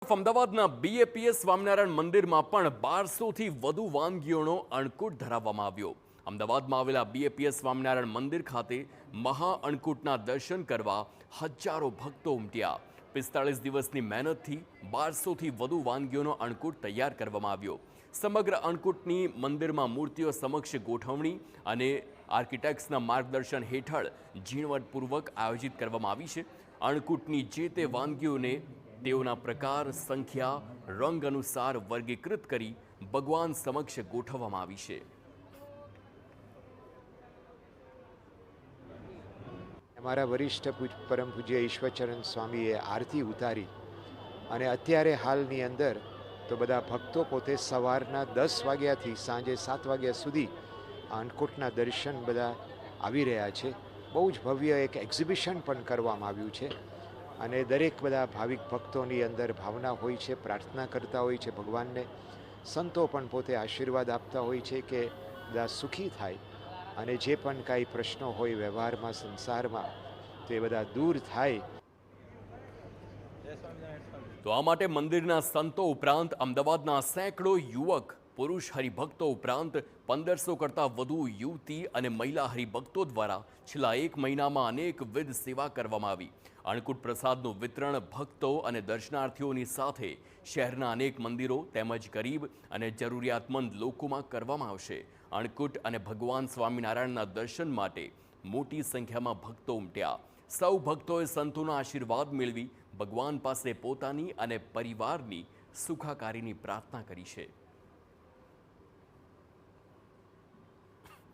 તરફ અમદાવાદના બીએપીએસ સ્વામિનારાયણ મંદિરમાં પણ 1200થી વધુ વાનગીઓનો અન્નકૂટ ધરાવવામાં આવ્યો। અમદાવાદમાં આવેલા બીએપીએસ સ્વામિનારાયણ મંદિર ખાતે મહા અન્નકૂટના દર્શન કરવા હજારો ભક્તો ઉમટ્યા। 45 દિવસની મહેનતથી 1200થી વધુ વાનગીઓનો અન્નકૂટ તૈયાર કરવામાં આવ્યો। સમગ્ર અન્નકૂટની મંદિરમાં મૂર્તિઓ સમક્ષ ગોઠવણી અને આર્કિટેક્ટ્સના માર્ગદર્શન હેઠળ ઝીણવટપૂર્વક આયોજિત કરવામાં આવી છે। અન્નકૂટની જે તે વાનગીઓને તેઓના પ્રકાર, સંખ્યા, રંગ અનુસાર વર્ગીકૃત કરી ભગવાન સમક્ષ ગોઠવવામાં આવી છે। અમારા વરિષ્ઠ પરમ પૂજ્ય ઈશ્વરચરણ સ્વામીએ આરતી ઉતારી અને અત્યારે હાલની અંદર તો બધા ભક્તો પોતે સવારના 10 વાગ્યાથી સાંજે 7 વાગ્યા સુધી અન્નકૂટના દર્શન બધા આવી રહ્યા છે। બહુ જ ભવ્ય એક એક્ઝિબિશન પણ કરવામાં આવ્યું છે અને દરેક બધા ભાવિક ભક્તોની અંદર ભાવના હોય છે, પ્રાર્થના કરતા હોય છે ભગવાનને। સંતો પણ પોતે આશીર્વાદ આપતા હોય છે કે બધા સુખી થાય અને જે પણ કાંઈ પ્રશ્નો હોય વ્યવહારમાં, સંસારમાં, તો એ બધા દૂર થાય। તો આ માટે મંદિરના સંતો ઉપરાંત અમદાવાદના સેંકડો યુવક, પુરુષ હરિભક્તો ઉપરાંત 1500 કરતાં વધુ યુવતી અને મહિલા હરિભક્તો દ્વારા છેલ્લા 1 મહિનામાં અનેકવિધ સેવા કરવામાં આવી। અન્નકૂટ પ્રસાદનું વિતરણ ભક્તો અને દર્શનાર્થીઓની સાથે શહેરના અનેક મંદિરો તેમજ ગરીબ અને જરૂરિયાતમંદ લોકોમાં કરવામાં આવશે। અન્નકૂટ અને ભગવાન સ્વામિનારાયણના દર્શન માટે મોટી સંખ્યામાં ભક્તો ઉમટ્યા। સૌ ભક્તોએ સંતોના આશીર્વાદ મેળવી ભગવાન પાસે પોતાની અને પરિવારની સુખાકારીની પ્રાર્થના કરી છે।